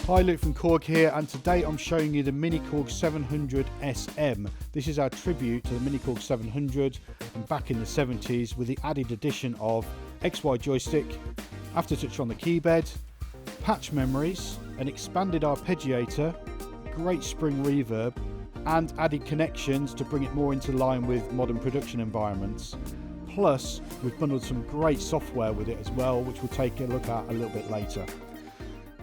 Hi, Luke from Korg here, and today I'm showing you the miniKORG 700Sm. This is our tribute to the miniKORG 700 from back in the 70s with the added addition of XY joystick, aftertouch on the keybed, patch memories, an expanded arpeggiator, great spring reverb, and added connections to bring it more into line with modern production environments. Plus, we've bundled some great software with it as well, which we'll take a look at a little bit later.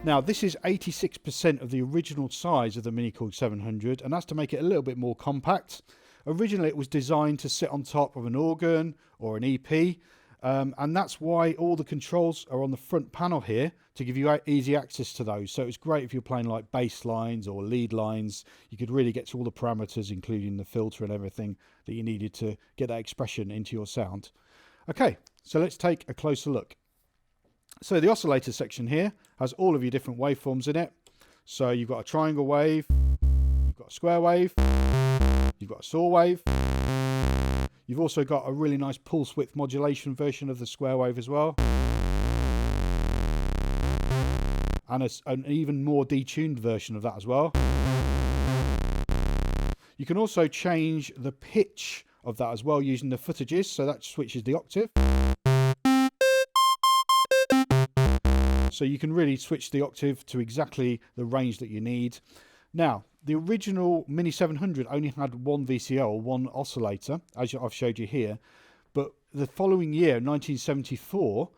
Now, this is 86% of the original size of the miniKORG 700, and that's to make it a little bit more compact. Originally, it was designed to sit on top of an organ or an EP, and that's why all the controls are on the front panel here to give you easy access to those. So it's great if you're playing like bass lines or lead lines. You could really get to all the parameters, including the filter and everything that you needed to get that expression into your sound. Okay, so let's take a closer look. So the oscillator section here has all of your different waveforms in it. So you've got a triangle wave, you've got a square wave, you've got a saw wave. You've also got a really nice pulse width modulation version of the square wave as well. And an even more detuned version of that as well. You can also change the pitch of that as well using the footages, so that switches the octave. So you can really switch the octave to exactly the range that you need. Now, the original Mini 700 only had one VCO, or one oscillator, as I've showed you here. But the following year, 1974,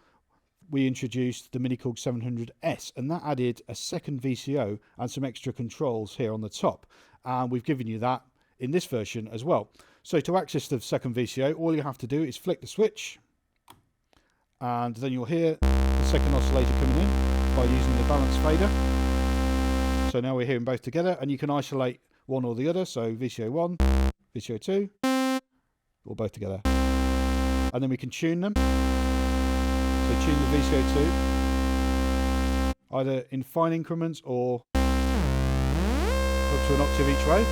we introduced the miniKORG 700S, and that added a second VCO and some extra controls here on the top. And we've given you that in this version as well. So to access the second VCO, all you have to do is flick the switch, and then you'll hear the second oscillator coming in by using the balance fader. So now we're hearing both together, and you can isolate one or the other. So VCO 1, VCO 2, or both together. And then we can tune them. So tune the VCO 2 either in fine increments or up to an octave each way.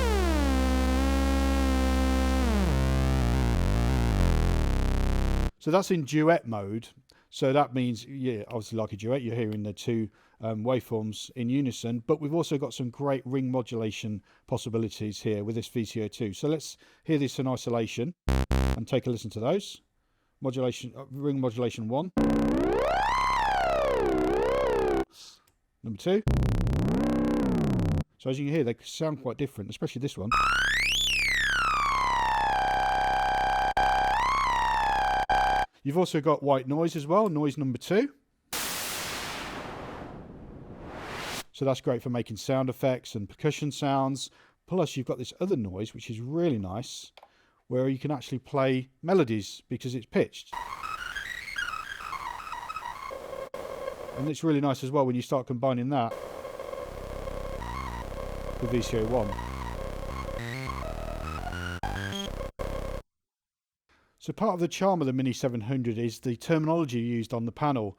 So that's in duet mode. So that means, yeah, obviously like a duet, you're hearing the two waveforms in unison, but we've also got some great ring modulation possibilities here with this VCO2. So let's hear this in isolation and take a listen to those. Modulation, ring modulation 1. Number 2. So as you can hear, they sound quite different, especially this one. You've also got white noise as well, noise number 2. So that's great for making sound effects and percussion sounds. Plus you've got this other noise, which is really nice, where you can actually play melodies because it's pitched. And it's really nice as well when you start combining that with VCO 1. So part of the charm of the Mini 700 is the terminology used on the panel.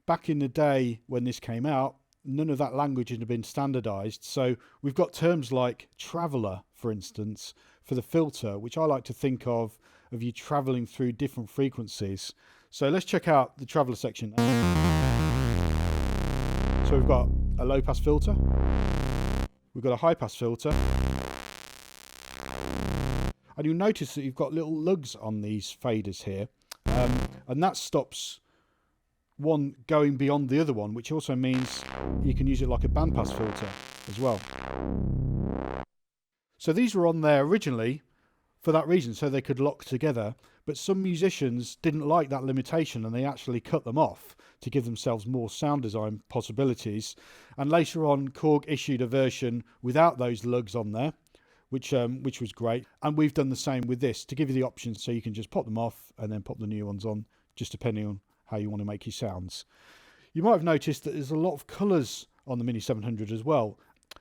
Back in the day when this came out, none of that language had been standardized. So we've got terms like traveler, for instance, for the filter, which I like to think of you traveling through different frequencies. So let's check out the traveler section. So we've got a low pass filter. We've got a high pass filter. And you'll notice that you've got little lugs on these faders here. And that stops one going beyond the other one, which also means you can use it like a bandpass filter as well. So these were on there originally for that reason, so they could lock together. But some musicians didn't like that limitation, and they actually cut them off to give themselves more sound design possibilities. And later on, Korg issued a version without those lugs on there, which was great. And we've done the same with this to give you the options, so you can just pop them off and then pop the new ones on, just depending on how you want to make your sounds. You might have noticed that there's a lot of colours on the Mini 700 as well.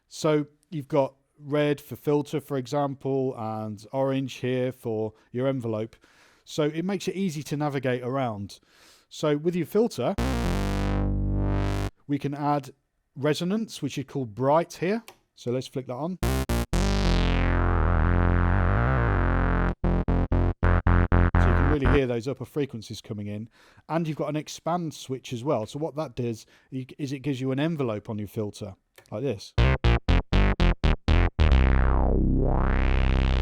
So you've got red for filter, for example, and orange here for your envelope. So it makes it easy to navigate around. So with your filter, we can add resonance, which is called bright here. So let's flick that on. Really hear those upper frequencies coming in, and you've got an expand switch as well. So what that does is it gives you an envelope on your filter. like this.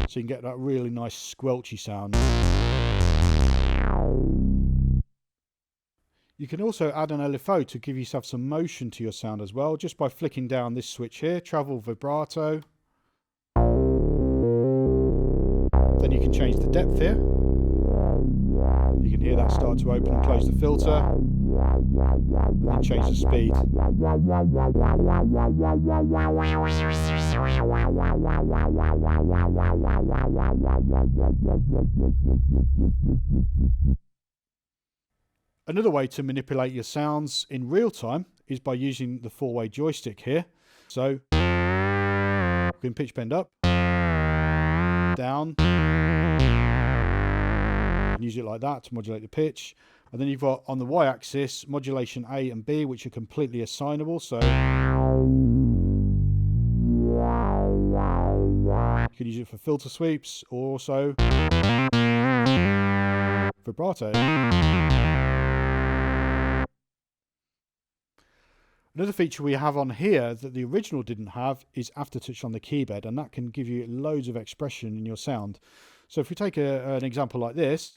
So you can get that really nice squelchy sound. You can also add an LFO to give yourself some motion to your sound as well, just by flicking down this switch here, treble, vibrato. Then you can change the depth here. You can hear that start to open and close the filter. And then change the speed. Another way to manipulate your sounds in real time is by using the 4-way joystick here. So you can pitch bend up, down, and use it like that to modulate the pitch. And then you've got on the y-axis modulation A and B, which are completely assignable. So you can use it for filter sweeps or also vibrato. Another feature we have on here that the original didn't have is aftertouch on the keybed, and that can give you loads of expression in your sound. So if we take an example like this,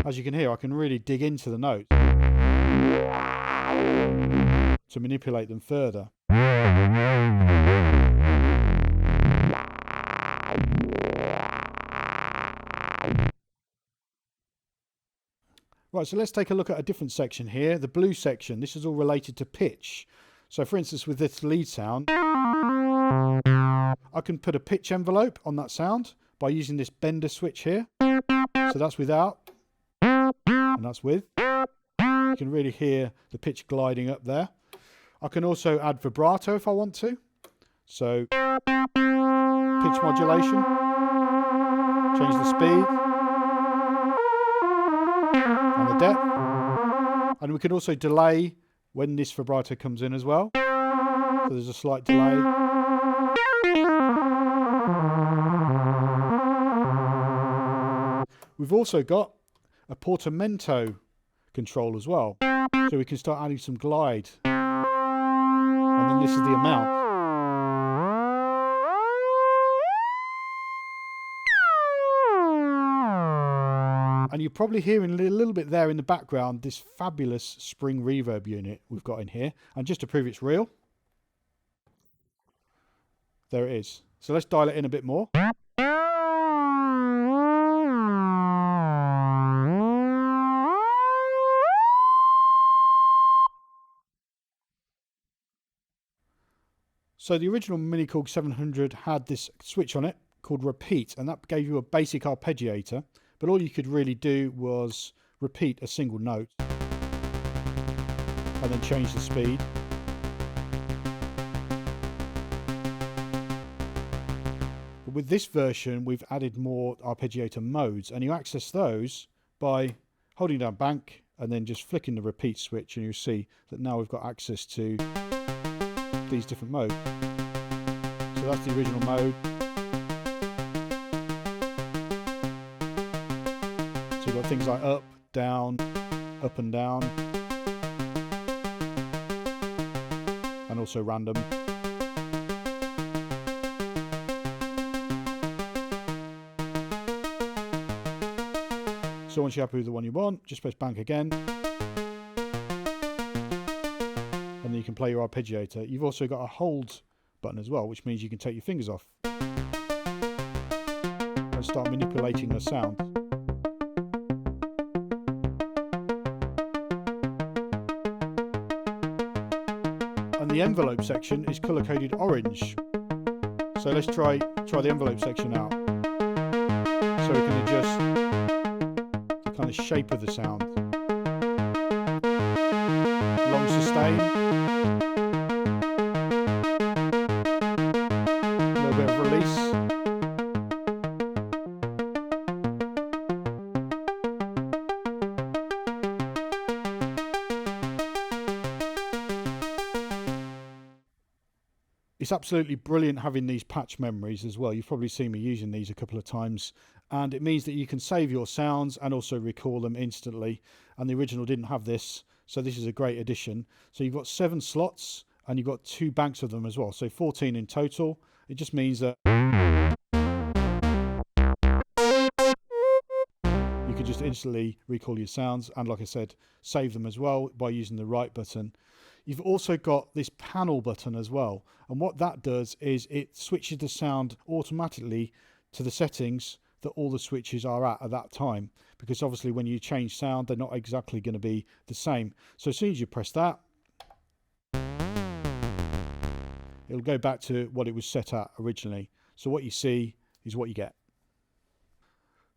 as you can hear, I can really dig into the notes to manipulate them further. Right, so let's take a look at a different section here, the blue section. This is all related to pitch. So for instance, with this lead sound, I can put a pitch envelope on that sound by using this bender switch here. So that's without, and that's with. You can really hear the pitch gliding up there. I can also add vibrato if I want to. So pitch modulation, change the speed and the depth, and we can also delay when this vibrato comes in as well. So there's a slight delay. We've also got a portamento control as well, so we can start adding some glide, and then this is the amount. And you're probably hearing a little bit there in the background this fabulous spring reverb unit we've got in here. And just to prove it's real, there it is. So let's dial it in a bit more. So the original miniKORG 700 had this switch on it called repeat, and that gave you a basic arpeggiator. But all you could really do was repeat a single note and then change the speed. But with this version, we've added more arpeggiator modes, and you access those by holding down bank and then just flicking the repeat switch, and you'll see that now we've got access to these different modes. So that's the original mode. So you've got things like up, down, up and down, and also random. So once you're happy with the one you want, just press bank again, and then you can play your arpeggiator. You've also got a hold button as well, which means you can take your fingers off and start manipulating the sound. And the envelope section is color coded orange. So let's try the envelope section out. So we can adjust the kind of shape of the sound. Long sustain. A little bit of release. It's absolutely brilliant having these patch memories as well. You've probably seen me using these a couple of times, and it means that you can save your sounds and also recall them instantly. And the original didn't have this, So this is a great addition. So you've got 7 slots and you've got 2 banks of them as well. So 14 in total. It just means that you can just instantly recall your sounds, and like I said, save them as well by using the right button. You've also got this panel button as well, and what that does is it switches the sound automatically to the settings that all the switches are at that time, because obviously when you change sound they're not exactly going to be the same. So as soon as you press that, it'll go back to what it was set at originally. So what you see is what you get.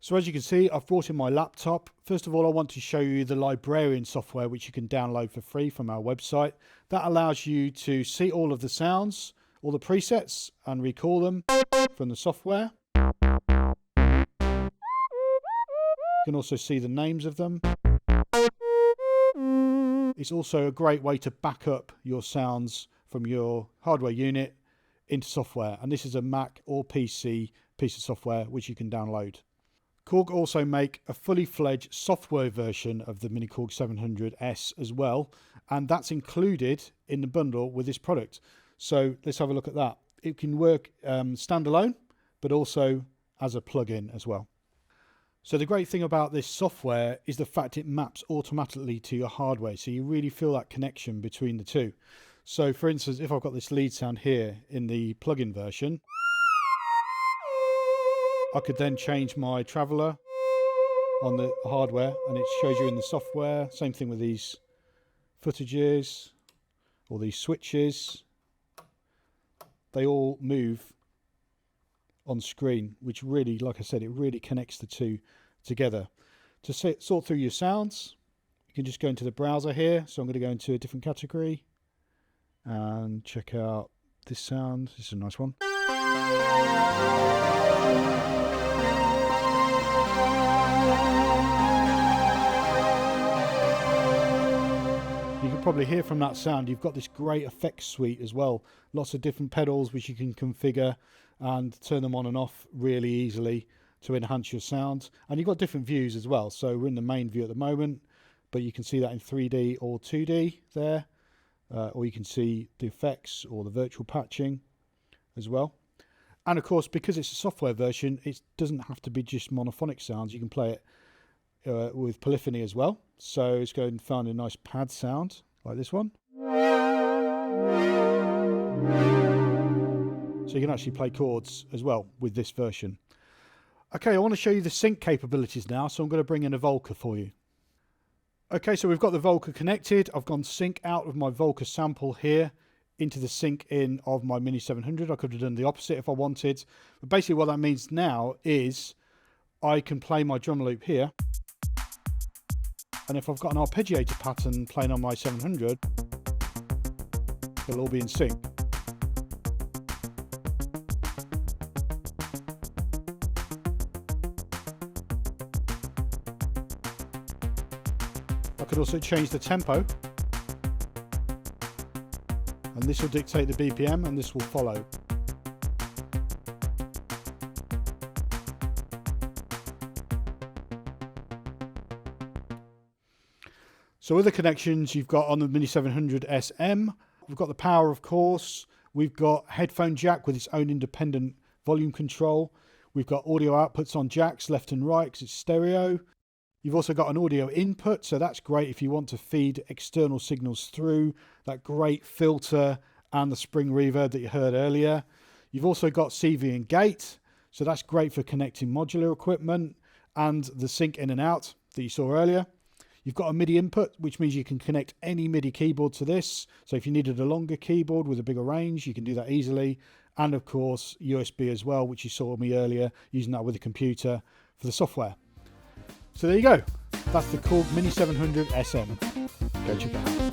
So as you can see, I've brought in my laptop. First of all, I want to show you the Librarian software, which you can download for free from our website. That allows you to see all of the sounds, all the presets, and recall them from the software. You can also see the names of them. It's also a great way to back up your sounds from your hardware unit into software. And this is a Mac or PC piece of software which you can download. Korg also make a fully fledged software version of the miniKORG 700S as well, and that's included in the bundle with this product. So let's have a look at that. It can work standalone, but also as a plug-in as well. So the great thing about this software is the fact it maps automatically to your hardware, so you really feel that connection between the two. So for instance, if I've got this lead sound here in the plug-in version, I could then change my traveller on the hardware and it shows you in the software. Same thing with these footages or these switches. They all move on screen, which really, like I said, it really connects the two together. To sort through your sounds, you can just go into the browser here. So I'm going to go into a different category and check out this sound. This is a nice one. You can probably hear from that sound you've got this great effects suite as well. Lots of different pedals which you can configure and turn them on and off really easily to enhance your sound. And you've got different views as well. So we're in the main view at the moment, but you can see that in 3D or 2D there, or you can see the effects or the virtual patching as well. And of course, because it's a software version, it doesn't have to be just monophonic sounds. You can play it with polyphony as well. So let's go and find a nice pad sound like this one. So you can actually play chords as well with this version. Okay, I want to show you the sync capabilities now, so I'm going to bring in a Volca for you. Okay, so we've got the Volca connected. I've gone sync out of my Volca sample here into the sync in of my Mini 700. I could have done the opposite if I wanted. But basically what that means now is I can play my drum loop here. And if I've got an arpeggiator pattern playing on my 700, it'll all be in sync. I could also change the tempo. And this will dictate the BPM and this will follow. So other connections you've got on the Mini 700SM, we've got the power, of course. We've got headphone jack with its own independent volume control. We've got audio outputs on jacks left and right because it's stereo. You've also got an audio input, so that's great if you want to feed external signals through. That great filter and the spring reverb that you heard earlier. You've also got CV and gate, so that's great for connecting modular equipment and the sync in and out that you saw earlier. You've got a MIDI input, which means you can connect any MIDI keyboard to this. So if you needed a longer keyboard with a bigger range, you can do that easily. And of course, USB as well, which you saw me earlier, using that with a computer for the software. So there you go. That's the Korg Mini 700SM. Go check it out.